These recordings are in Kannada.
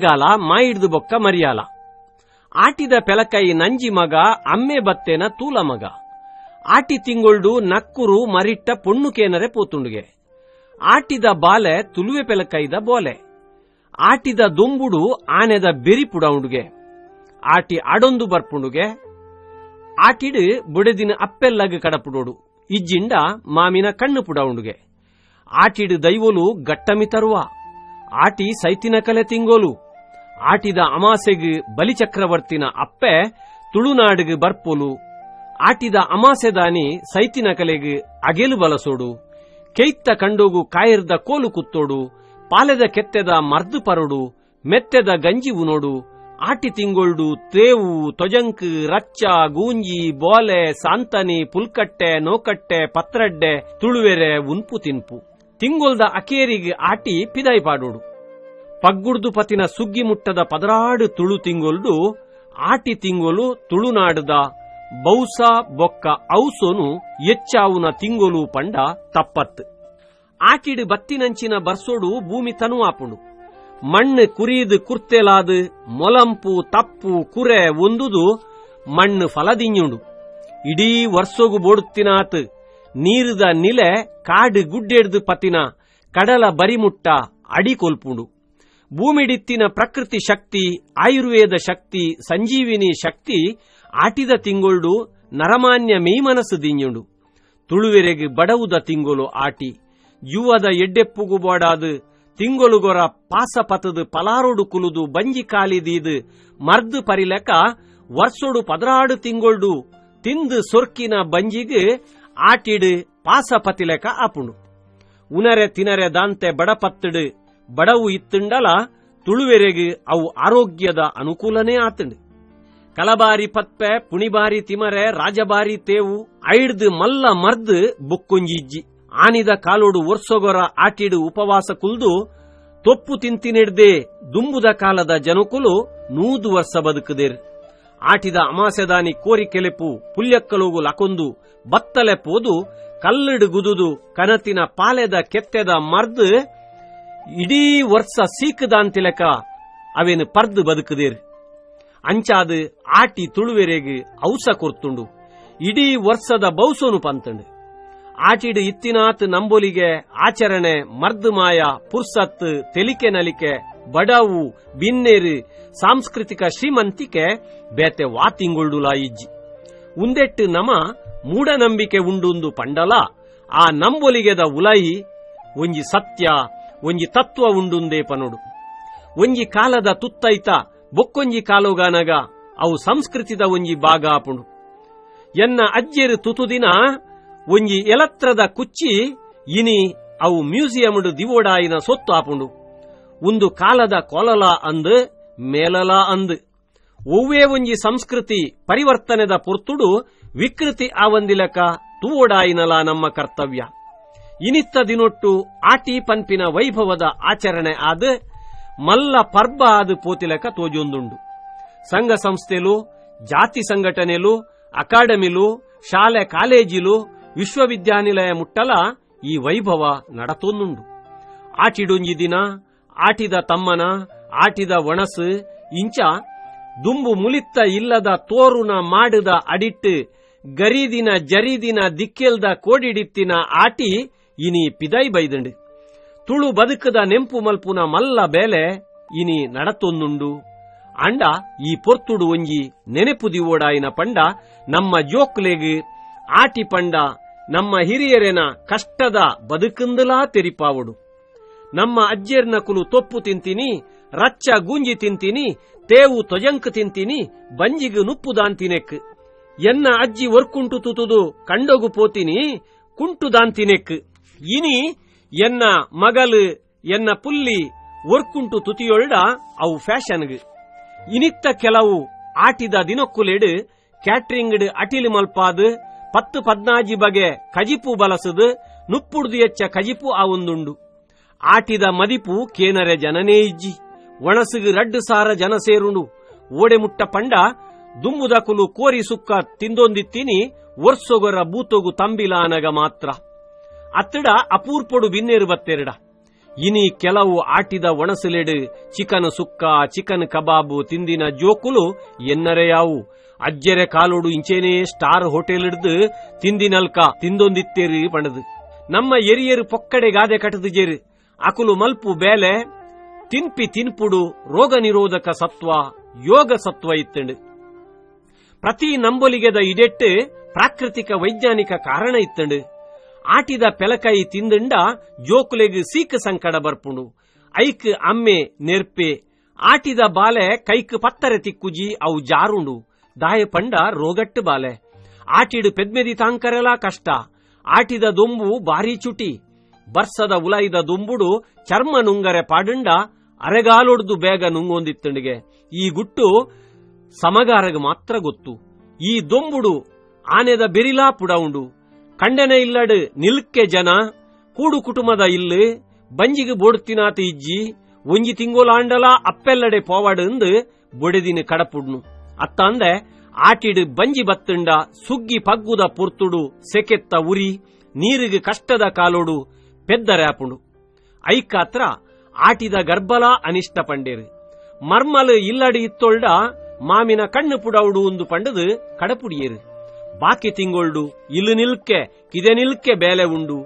ಗಾಲ ಮಾಯಿಡ್ದು ಬೊಕ್ಕ ಮರಿಯಾಲ. ಆಟಿದ ಪೆಲಕೈ ನಂಜಿ ಮಗ ಅಮ್ಮೆ ಬತ್ತೇನ ತೂಲ ಮಗ. ಆಟಿ ತಿಂಗೊಳ್ಡು ನಕ್ಕುರು ಮರಿಟ್ಟ ಪೊಣ್ಣುಕೇನರೆ ಪೋತುಂಡುಗೆ. ಆಟಿದ ಬಾಲೆ ತುಲುವೆ ಪೆಲಕೈದ ಬೋಲೆ. ಆಟಿದ ದೊಂಬುಡು ಆನೆದ ಬೆರಿ ಪುಡವುಂಡುಗೆ. ಆಟಿ ಅಡೊಂದು ಬರ್ಪುಂಡುಗೆ. ಆಟಿಡು ಬುಡೆದಿನ ಅಪ್ಪೆಲ್ಲಗ ಕಡಪುಡೋಡು ಇಜ್ಜಿಂಡ ಮಾಮಿನ ಕಣ್ಣು ಪುಡವುಂಡುಗೆ. ಆಟಿಡು ದೈವೋಲು ಗಟ್ಟಮಿ ತರುವ. ಆಟಿ ಸೈತಿನ ಕಲೆ ತಿಂಗೋಲು. ಆಟಿದ ಅಮಾಸೆಗ್ ಬಲಿಚಕ್ರವರ್ತಿನ ಅಪ್ಪೆ ತುಳುನಾಡಿಗೆ ಬರ್ಪೋಲು. ಆಟಿದ ಅಮಾಸೆದಾನಿ ಸೈತಿನ ಕಲೆಗೆ ಅಗೆಲು ಬಲಸೋಡು. ಕೆಯ್ತ ಕಂಡೋಗು ಕಾಯಿರ್ದ ಕೋಲು ಕುತ್ತೋಡು. ಪಾಲೆದ ಕೆತ್ತೆದ ಮರ್ದು ಪರೋಡು. ಮೆತ್ತೆದ ಗಂಜಿ ಉನೋಡು. ಆಟಿ ತಿಂಗೊಳ್ಡು ತೇವು ತೊಜಂಕ್ ರಚ್ಚ ಗೂಂಜಿ ಬೋಲೆ ಸಾಂತನಿ ಪುಲ್ಕಟ್ಟೆ ನೋಕಟ್ಟೆ ಪತ್ರಡ್ಡೆ ತುಳುವೆರೆ ಉನ್ಪು ತಿನ್ಪು. ತಿಂಗೊಲ್ದ ಅಕೇರಿಗೆ ಆಟಿ ಪಿದಾಯಿ ಪಾಡೋಡು. ಪಗ್ಗುಡ್ದು ಪತಿನ ಸುಗ್ಗಿ ಮುಟ್ಟದ ಪದರಾಡು ತುಳು ತಿಂಗೊಲ್ಡು ಆಟಿ ತಿಂಗೊಲು ತುಳುನಾಡದ ಬೌಸ ಬೊಕ್ಕ ಔಸೋನು ಎಚ್ಚಾವುನ ತಿಂಗೊಲು ಪಂಡ ತಪ್ಪತ್ತು. ಆಟಿಡು ಬತ್ತಿನಂಚಿನ ಬರ್ಸೋಡು ಭೂಮಿ ತನುವಾಪುಂಡು. ಮಣ್ಣು ಕುರಿದು ಕುರ್ತೆಲಾದು ಮೊಲಂಪು ತಪ್ಪು ಕುರೆ ಒಂದುದು ಮಣ್ಣು ಫಲದಿಂಜುಂಡು. ಇಡೀ ವರ್ಷೋಗು ಬೋಡುತ್ತಿನಾತ್ ನೀರುದ ನಿಲೆ ಕಾಡು ಗುಡ್ಡೆಡ್ದು ಪತಿನ ಕಡಲ ಬರಿಮುಟ್ಟ ಅಡಿ ಕೊಲ್ಪುಂಡು. ಭೂಮಿಡಿತ್ತಿನ ಪ್ರಕೃತಿ ಶಕ್ತಿ, ಆಯುರ್ವೇದ ಶಕ್ತಿ, ಸಂಜೀವಿನಿ ಶಕ್ತಿ ಆಟಿದ ತಿಂಗೊಳ್ಡು ನರಮಾನ್ಯ ಮೀಮನಸ್ಸು ದಿಂಜುಂಡು. ತುಳುವೆರೆಗೆ ಬಡವುದ ತಿಂಗೊಲು ಆಟಿ. ಯುವದ ಎಡ್ಡೆಪ್ಪುಗು ಬೋಡಾದು ತಿಂಗೊಲುಗೊರ ಪಾಸಪತದು ಪಲಾರೋಡು ಕುಲುದು ಬಂಜಿ ಕಾಲಿದೀದು ಮರ್ದು ಪರಿಲೆಕ ವರ್ಷೋಡು ಪದರಾಡು ತಿಂಗೊಳ್ಡು ತಿಂದು ಸೊರ್ಕಿನ ಬಂಜಿಗೆ ಆಟಿಡು ಪಾಸಪತಿಲೆಕ ಆಪುಂಡು. ಉನರೆ ತಿನರೆ ದಾಂತೆ ಬಡಪತ್ತಡು ಬಡವು ಇತ್ತುಂಡಲ ತುಳುವೆರೆಗೆ ಅವು ಆರೋಗ್ಯದ ಅನುಕೂಲನೇ ಆತಂಡು. ಕಲಬಾರಿ ಪತ್ಪೆ ಪುಣಿಬಾರಿ ತಿಮರೆ ರಾಜಬಾರಿ ತೇವು ಐಡ್ದು ಮಲ್ಲ ಮರ್ದು ಬುಕ್ಕೊಂಜಿಜ್ಜಿ. ಆನಿದ ಕಾಲೋಡು ವರ್ಷಗೊರ ಆಟಿಡು ಉಪವಾಸ ಕುಲ್ದು ತೊಪ್ಪು ತಿಂತಿನಿಡ್ದೆ ದುಂಬುದ ಕಾಲದ ಜನಕುಲು 100 ವರ್ಷ ಬದುಕುದೇರ್. ಆಟಿದ ಅಮಾಸೆದಾನಿ ಕೋರಿ ಕೆಲೆಪು ಪುಲ್ಯಕ್ಕಲೋಗು ಲಕೊಂದು ಬತ್ತಲೆ ಪೋದು ಕಲ್ಲಿಡು ಗುದುದು ಕನತಿನ ಪಾಲೆದ ಕೆತ್ತೆದ ಮರ್ದು ಇಡೀ ವರ್ಷ ಸೀಕದಾಂತಿಲೆಕ ಅವೇನು ಪರ್ದು ಬದುಕುದೇರ್. ಅಂಚಾದು ಆಟಿ ತುಳುವೆರೆಗೆ ಔಸ ಕೊರ್ತುಂಡು. ಇಡೀ ವರ್ಷದ ಬೌಸೋನು ಪಂತಂಡು. ಆಟಿಡು ಇತ್ತಿನಾತ್ ನಂಬೋಲಿಗೆ ಆಚರಣೆ ಮರ್ದು ಮಾಯ ಪುರ್ಸತ್ ತೆಲಿಕೆ ನಲಿಕೆ ಬಡವು ಬಿನ್ನೇರು ಸಾಂಸ್ಕೃತಿಕ ಶ್ರೀಮಂತಿಕೆ ಬೇತೆ ವಾತಿಂಗೊಳ್ಡುಲಾ ಇಜ್ಜಿ. ಉಂದೆಟ್ಟು ನಮ ಮೂಢನಂಬಿಕೆ ಉಂಡುಂದು ಪಂಡಲ ಆ ನಂಬೋಲಿಗೆದ ಉಲಾಯಿ ಒಂಜಿ ಸತ್ಯ ಒಂಜಿ ತತ್ವ ಉಂಡುಂದೇ ಪನೋಡು. ಒಂಜಿ ಕಾಲದ ತುತ್ತೈತ ಬೊಕ್ಕೊಂಜಿ ಕಾಲೋಗಾನಗ ಅವು ಸಂಸ್ಕೃತಿದ ಒಂಜಿ ಭಾಗ ಆಪುಂಡು. ಎನ್ನ ಅಜ್ಜೆರು ತುತುದಿನ ಒಂಜಿ ಎಲತ್ರದ ಕುಚ್ಚಿ ಇನಿ ಅವು ಮ್ಯೂಸಿಯಂಡು ದಿವೋಡಾಯಿನ ಸೊತ್ತು ಆಪುಂಡು. ಒಂದು ಕಾಲದ ಕೊಲಲ ಅಂದ್ ಮೇಲಲ ಅಂದ್ ಒವ್ವೇ ಒಂಜಿ ಸಂಸ್ಕೃತಿ ಪರಿವರ್ತನೆದ ಪೊರ್ತುಡು ವಿಕೃತಿ ಆವಂದಿಲಕ ತೂವೋಡಾಯಿನಲ ನಮ್ಮ ಕರ್ತವ್ಯ. ಇನಿತ್ತ ದಿನೊಟ್ಟು ಆಟಿ ಪನ್ಪಿನ ವೈಭವದ ಆಚರಣೆ ಆದ ಮಲ್ಲ ಪರ್ಬ ಆದ ಪೋತಿಲಕ ತೋಜೊಂದುಂಡು. ಸಂಘ ಸಂಸ್ಥೆಲು ಜಾತಿ ಸಂಘಟನೆಲು ಅಕಾಡೆಮಿಲು ಶಾಲೆ ಕಾಲೇಜಿಲು ವಿಶ್ವವಿದ್ಯಾನಿಲಯ ಮುಟ್ಟಲ ಈ ವೈಭವ ನಡತೊಂದುಂಡು. ಆಟಿಡೊಂಜಿ ದಿನ ಆಟಿದ ತಮ್ಮನ ಆಟಿದ ಒಣಸು ಇಂಚ ದುಂಬು ಮುಲಿತ್ತ ಇಲ್ಲದ ತೋರುನ ಮಾಡುದ ಅಡಿಟ್ಟು ಗರಿದಿನ ಜರಿದಿನ ದಿಕ್ಕೆಲ್ದ ಕೋಡಿಡಿತ್ತಿನ ಆಟಿ ಇನಿ ಪಿದೈ ಬೈದಂಡು. ತುಳು ಬದುಕದ ನೆಂಪು ಮಲ್ಪುನ ಮಲ್ಲ ಬೇಲೆ ಇನಿ ನಡತೊಂದುಂಡು. ಅಂಡ ಈ ಪೊರ್ತುಡು ಒಂಜಿ ನೆನೆಪು ದಿವೋಡಾಯಿನ ಪಂಡ ನಮ್ಮ ಜೋಕ್ಲೆಗ್ ಆಟಿ ಪಂಡ ನಮ್ಮ ಹಿರಿಯರೆನ ಕಷ್ಟದ ಬದುಕಂದಲಾ ತೆರಿಪಾವಡು. ನಮ್ಮ ಅಜ್ಜೆರ್ನ ಕುಲು ತೊಪ್ಪು ತಿಂತೀನಿ, ರಚ್ಚ ಗೂಂಜಿ ತಿಂತೀನಿ, ತೇವು ತೊಜಂಕ್ ತಿಂತೀನಿ, ಬಂಜಿಗು ನುಪ್ಪುದಾಂತಿನೆಕ್. ಎನ್ನ ಅಜ್ಜಿ ಒರ್ಕುಂಟು ತುತುದು ಕಂಡೋಗು ಪೋತೀನಿ ಕುಂಟುದಾಂತಿನೆಕ್. ಇನಿ ಎನ್ನ ಮಗಲು ಎನ್ನ ಪುಲ್ಲಿ ಒರ್ಕುಂಟು ತುತಿಯೊಳ್ಡ ಅವು ಫ್ಯಾಷನ್ಗ್. ಇನಿತ್ತ ಕೆಲವು ಆಟಿದ ದಿನಕ್ಕುಲೆಡ್ ಕ್ಯಾಟ್ರಿಂಗ್ ಅಟಿಲಿ ಮಲ್ಪಾದು 10-14 ಬಗೆ ಕಜಿಪು ಬಲಸದು ನುಪ್ಪುಡ್ದು ಎಚ್ಚ ಕಜಿಪು ಆವೊಂದುಂಡು. ಆಟಿದ ಮದಿಪು ಕೇನರೆ ಜನನೇ ಇಜ್ಜಿ. ಒಣಸುಗು 2 ಸಾರ ಜನ ಸೇರುಂಡು. ಓಡೆ ಮುಟ್ಟ ಪಂಡ ದುಂಬುದಕುಲು ಕೋರಿ ಸುಕ್ಕ ತಿಂದೊಂದಿತ್ತೀನಿ ವರ್ಷೊಗೊರ ಬೂತೊಗು ತಂಬಿಲಾನಗ ಮಾತ್ರ. ಅತ್ತಡ ಅಪೂರ್ಪೊಡು ಬಿನ್ನೇರು ಬತ್ತೆರಡ. ಇನಿ ಕೆಲವು ಆಟಿದ ಒಣಸಲೆಡು ಚಿಕನ್ ಸುಕ್ಕ ಚಿಕನ್ ಕಬಾಬು ತಿಂದಿನ ಜೋಕುಲು ಎನ್ನರೆಯಾವು ಅಜ್ಜೆರೆ ಕಾಲೋಡು ಇಂಚೇನೇ ಸ್ಟಾರ್ ಹೋಟೆಲ್ ಹಿಡ್ದು ತಿಂದಿನಲ್ಕ ತಿಂದೊಂದಿತ್ತೇರಿ ಪಣದು ನಮ್ಮ ಎರಿಯರು ಪೊಕ್ಕಡೆ ಗಾದೆ ಕಟದು ಜೇರು ಅಕುಲು ಮಲ್ಪು ಬೇಲೆ ತಿನ್ಪಿ ತಿನ್ಪುಡು ರೋಗ ನಿರೋಧಕ ಸತ್ವ ಯೋಗ ಸತ್ವ ಇತ್ತಂಡು ಪ್ರತಿ ನಂಬೊಲಿಗೆದ ಇಡೆಟ್ಟು ಪ್ರಾಕೃತಿಕ ವೈಜ್ಞಾನಿಕ ಕಾರಣ ಇತ್ತಂಡು ಆಟಿದ ಪೆಲಕಾಯಿ ತಿಂದುಂಡ ಜೋಕುಲೆಗ್ ಸೀಕ್ ಸಂಕಡ ಬರ್ಪುಂಡು ಐಕ್ ಅಮ್ಮೆ ನೆರ್ಪೆ ಆಟಿದ ಬಾಲೆ ಕೈಕ್ ಪತ್ತರೆ ತಿಕ್ಕುಜಿ ಅವು ಜಾರುಂಡು ದಾಯ ಪಂಡ ರೋಗಟ್ಟು ಬಾಲೆ ಆಟಿಡು ಪೆದ್ಮೆದಿ ತಾಂಕರೆಲಾ ಕಷ್ಟ ಆಟಿದ ದೊಂಬು ಬಾರಿ ಚುಟಿ ಬರ್ಸದ ಉಲಾಯಿದ ದೊಂಬುಡು ಚರ್ಮ ನುಂಗರೆ ಪಾಡುಂಡ ಅರೆಗಾಲೊಡ್ದು ಬೇಗ ನುಂಗೊಂದಿತ್ತಂಡಿಗೆ ಈ ಗುಟ್ಟು ಸಮಗಾರಗ ಮಾತ್ರ ಗೊತ್ತು. ಈ ದೊಂಬುಡು ಆನೆದ ಬೆರಿಲಾ ಪುಡವುಂಡು ಕಂಡನೆ ಇಲ್ಲಡು ನಿಲ್ಕೆ ಜನ ಕೂಡು ಕುಟುಂಬದ ಇಲ್ಲು ಬಂಜಿಗೆ ಬೋಡುತ್ತಿನಾತ ಇಜ್ಜಿ ಒಂಜಿ ತಿಂಗೋಲಾಂಡಲ ಅಪ್ಪೆಲ್ಲಡೆ ಪೋವಾಡು ಎಂದು ಬೊಡೆದಿನ ಕಡಪುಡ್ನು ಅತ್ತ ಅಂದೆ ಆಟಿಡು ಬಂಜಿ ಬತ್ತುಂಡ ಸುಗ್ಗಿ ಪಗ್ಗುದ ಪೊರ್ತುಡು ಸೆಕೆತ್ತ ಉರಿ ನೀರಿಗೆ ಕಷ್ಟದ ಕಾಲೋಡು ಪೆದ್ದರ್ಯಾಪುಂಡು ಐಕಾತ್ರ ಆಟಿದ ಗರ್ಭಲ ಅನಿಷ್ಟ ಪಂಡೇರು ಮರ್ಮಲು ಇಲ್ಲಡಿ ಇತ್ತೊಳ್ಡ ಮಾಮಿನ ಕಣ್ಣು ಪುಡವುಡು ಒಂದು ಪಂಡದು ಕಡಪುಡಿಯೇರು ಬಾಕಿ ತಿಂಗೊಳ್ಡು ಇಲ್ಲು ನಿಲ್ಕೆ ಕಿದೆ ನಿಲ್ಕೆ ಬೇಲೆ ಉಂಡು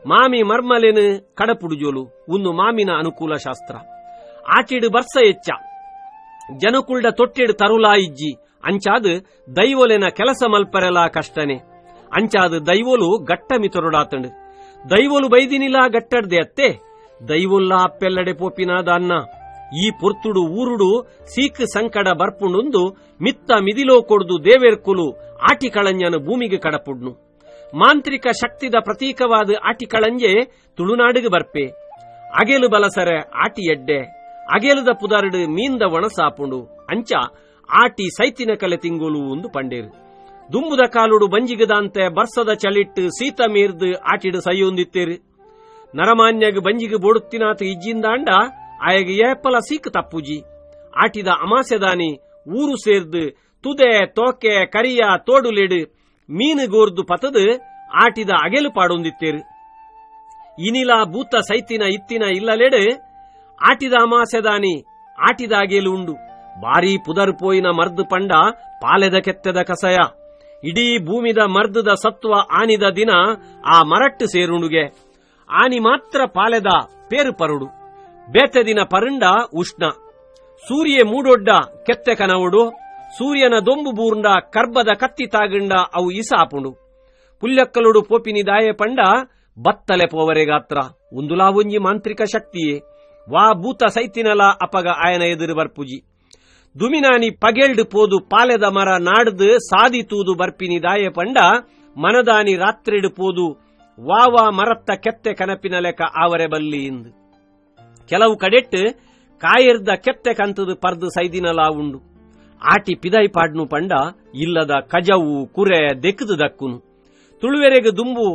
ಮಾಮಿ ಮರ್ಮಲೆನು ಕಡಪುಡುಜೋಲು ಒಂದು ಮಾಮಿನ ಅನುಕೂಲ ಶಾಸ್ತ್ರ ಆಟಿಡು ಬರ್ಸ ಎಚ್ಚ ಜನಕುಳ್ಳ ತೊಟ್ಟೆಡು ತರುಲಾ ಇಜ್ಜಿ ಅಂಚಾದು ದೈವೊಲೆನ ಕೆಲಸ ಮಲ್ಪರೆಲಾ ಕಷ್ಟನೆ ಅಂಚಾದು ದೈವೊಲು ಗಟ್ಟ ಮಿತೊರಡಾತಂಡು ದೈವೊಲು ಬೈದಿನಿಲಾ ಗಟ್ಟಡ್ದೆ ಅತ್ತೆ ದೈವೊಲ್ಲ ಅಪ್ಪೆಲ್ಲಡೆ ಪೋಪಿನಾದ ಅನ್ನ ಈ ಪೊರ್ತುಡು ಊರುಡು ಸೀಕ್ ಸಂಕಡ ಬರ್ಪುಂಡು ಮಿತ್ತ ಮಿದಿಲೋ ಕೊಡ್ದು ದೇವೇರ್ಕುಲು ಆಟಿ ಕಳಂಜನು ಭೂಮಿಗೆ ಕಡಪುಡ್ನು ಮಾಂತ್ರಿಕ ಶಕ್ತಿದ ಪ್ರತೀಕವಾದ ಆಟಿ ಕಳಂಜೆ ತುಳುನಾಡಿಗೆ ಬರ್ಪೆ ಅಗೆಲು ಬಲಸರೆ ಆಟಿ ಎಡ್ಡೆ ಅಗೆಲುದ ಪುದರ್ಡು ಮೀಂದ ಒಣಸಾಪುಂಡು ಅಂಚ ಆಟಿ ಸೈತಿನ ಕಲೆ ತಿಂಗೋಲು ಒಂದು ಪಂಡೇರು ದುಂಬುದ ಕಾಲುಡು ಬಂಜಿಗದಂತೆ ಬರ್ಸದ ಚಳಿಟ್ಟು ಸೀತ ಮೀರ್ದು ಆಟಿಡು ಸೈಯೊಂದಿತ್ತೇರು ನರಮಾನ್ಯಗ ಬಂಜಿಗೆ ಬೋಡುತ್ತಿನಾತ ಇಜ್ಜಿಂದಾಂಡ ಆಯಗೆ ಏಪಲ ಸೀಕ್ ತಪ್ಪುಜಿ ಆಟಿದ ಅಮಾಸೆದಾನಿ ಊರು ಸೇರ್ದು ತುದೆ ತೋಕೆ ಕರಿಯ ತೋಡುಲೆಡು ಮೀನು ಗೋರ್ದು ಪತದು ಆಟಿದ ಅಗೆಲು ಪಾಡೊಂದಿತ್ತೇರು ಇನಿಲ ಭೂತ ಸೈತಿನ ಇತ್ತಿನ ಇಲ್ಲಲೆಡು ಆಟಿದ ಅಮಾಸೆದಾನಿ ಆಟಿದ ಅಗೆಲು ಉಂಡು ಬಾರಿ ಪುದರ್ ಪೋಯಿನ ಮರ್ದು ಪಂಡ ಪಾಲೆದ ಕೆತ್ತೆದ ಕಸಯ ಇಡೀ ಭೂಮಿದ ಮರ್ದದ ಸತ್ವ ಆನಿದ ದಿನ ಆ ಮರಟ್ಟು ಸೇರುಂಡುಗೆ ಆನಿ ಮಾತ್ರ ಪಾಲೆದ ಪೇರು ಪರುಡು ಬೇತೆ ದಿನ ಪರುಂಡ ಉಷ್ಣ ಸೂರ್ಯ ಮೂಡೊಡ್ಡ ಕೆತ್ತೆ ಕನವುಡು ಸೂರ್ಯನ ದೊಂಬು ಬೂರ್ಂಡ ಕರ್ಬದ ಕತ್ತಿ ತಾಗಂಡ ಅವು ಇಸಾಪುಂಡು ಪುಲ್ಯಕ್ಕಲುಡು ಪೋಪಿನಿ ದಾಯೆ ಪಂಡ ಬತ್ತಲೆ ಪೋವರೆಗಾತ್ರ ಉಂದುಲಾ ಒಂಜಿ ಮಾಂತ್ರಿಕ ಶಕ್ತಿಯೇ ವಾ ಭೂತ ಸೈತಿನಲ ಅಪಗ ಆಯನ ಎದುರು ಬರ್ಪುಜಿ ದುಮಿನಾನಿ ಪಗೆಲ್ಡು ಪೋದು ಪಾಲೆದ ಮರ ನಾಡ್ದು ಸಾದಿ ತೂದು ಬರ್ಪಿನಿ ದಾಯೆ ಪಂಡ ಮನದಾನಿ ರಾತ್ರಿಡು ಪೋದು ವಾವಾ ಮರತ್ತ ಕೆತ್ತೆ ಕನಪಿನ ಲೆಕ್ಕ ಆವರೆ ಬಲ್ಲಿ ಇಂದು ಕೆಲವು ಕಡೆಟ್ಟು ಕಾಯಿರ್ದ ಕೆತ್ತೆ ಕಂತದು ಪರ್ದು ಸೈದಿನಲಾ ಉಂಡು ಆಟಿ ಪಿದೈ ಪಾಡ್ನು ಪಂಡ ಇಲ್ಲದ ಕಜವು ಕುರೆ ದೆಕ್ಕದು ದಕ್ಕುನು ತುಳುವೆರೆಗೆ ದುಂಬು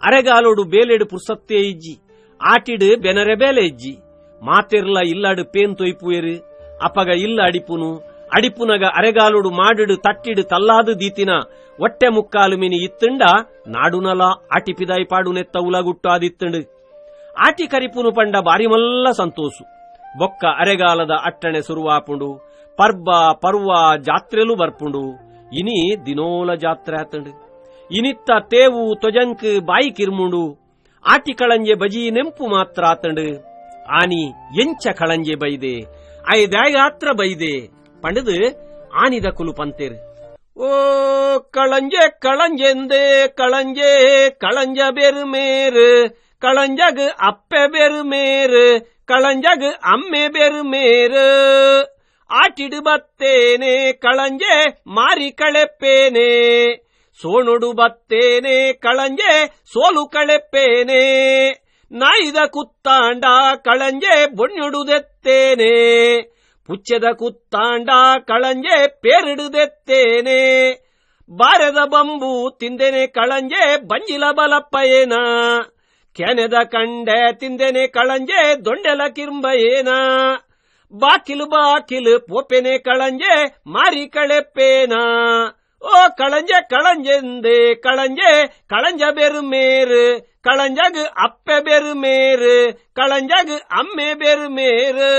ಅರೆಗಾಲೋಡು ಬೇಲೆಡು ಪುರ್ಸತ್ತೇ ಇಜ್ಜಿ ಆಟಿಡು ಬೆನರೆ ಬೇಲೆ ಇಜ್ಜಿ ಮಾತೆರ್ಲ ಇಲ್ಲಾಡು ಪೇನ್ ತೊಯ್ಪುವೆರು ಅಪಗ ಇಲ್ಲ ಅಡಿಪುನು ಅಡಿಪುನಗ ಅರೆಗಾಲೋಡು ಮಾಡಿಡು ತಟ್ಟಿಡು ತಲ್ಲಾದು ದೀತಿನ ಒಟ್ಟೆ ಮುಕ್ಕಾಲು ಮಿನಿ ಇತ್ತುಂಡ ನಾಡುನಲ ಆಟಿ ಪಿದಾಯಿ ಪಾಡು ನೆತ್ತ ಉಲಗುಟ್ಟು ಆದಿತ್ತುಂಡು ಆಟಿ ಕರಿಪುನು ಪಂಡ ಬಾರಿ ಮಲ್ಲ ಸಂತೋಷು ಬೊಕ್ಕ ಅರೆಗಾಲದ ಅಟ್ಟಣೆ ಸುರುವಾಪುಂಡು ಪರ್ಬ ಪರ್ವ ಜಾತ್ರೆಲು ಬರ್ಪುಂಡು ಇನಿ ದಿನೋಲ ಜಾತ್ರೆ ಆತಂಡು ಇನಿತ್ತ ತೇವು ತೊಜಂಕ್ ಬಾಯಿ ಕಿರ್ಮುಂಡು ಆಟಿ ಕಳಂಜೆ ಬಜಿ ನೆಂಪು ಮಾತ್ರ ಆತಂಡು ಆನಿ ಎಂಚ ಕಳಂಜೆ ಬೈದೆ ಐದಾತ್ರ ಬೈದೆ ಪಂಡದು ಆನಿದ ಕುಲು ಪಂತೇರು ಓ ಕಳಂಜೆ ಕಳಂಜೆಂದೆ ಕಳಂಜೆ ಕಳಂಜ ಬೆರು ಮೇರು ಕಳಂಜಗ್ ಅಪ್ಪೆ ಬೆರು ಮೇರು ಕಳಂಜಗ್ ಅಮ್ಮೆ ಬೆರು ಮೇರು ಆಟಿಡು ಬತ್ತೇನೆ ಕಳಂಜೆ ಮಾರಿ ಕಳೆಪ್ಪೇನೆ ಸೋಣುಡು ಬತ್ತೇನೆ ಕಳಂಜೆ ಸೋಲು ಕಳೆಪ್ಪೇನೆ ನಾಯಿದ ಕುತ್ತಾಂಡ ಕಳಂಜೆ ಬೊಣ್ಣುಡುದೆತ್ತೇನೆ ಪುಚ್ಚದ ಕುತ್ತಾಂಡ ಕಳಂಜೆ ಪೇರಿಡುದೆತ್ತೇನೆ ಬಾರೆದ ಬಂಬು ತಿಂದೆನೆ ಕಳಂಜೆ ಬಂಜಿಲ ಬಲಪ್ಪಯೇನ ಕೆನೆದ ಕಂಡೆ ತಿಂದೆನೆ ಕಳಂಜೆ ದೊಂಡೆಲ ಕಿರ್ಂಬಯೇನ ಬಾಕಿಲು ಬಾಕಿಲು ಪೋಪೆನೆ ಕಳಂಜೆ ಮಾರಿ ಕಳೆಪ್ಪೇನ ಓ ಕಳಂಜೆ ಕಳಂಜೆಂದೆ ಕಳಂಜೆ ಕಳಂಜ ಬೆರು ಮೇರು ಕಳಂಜಗ್ ಅಪ್ಪೆ ಬೆರು ಮೇರು ಕಳಂಜಗ್ ಅಮ್ಮೆ ಬೆರು ಮೇರು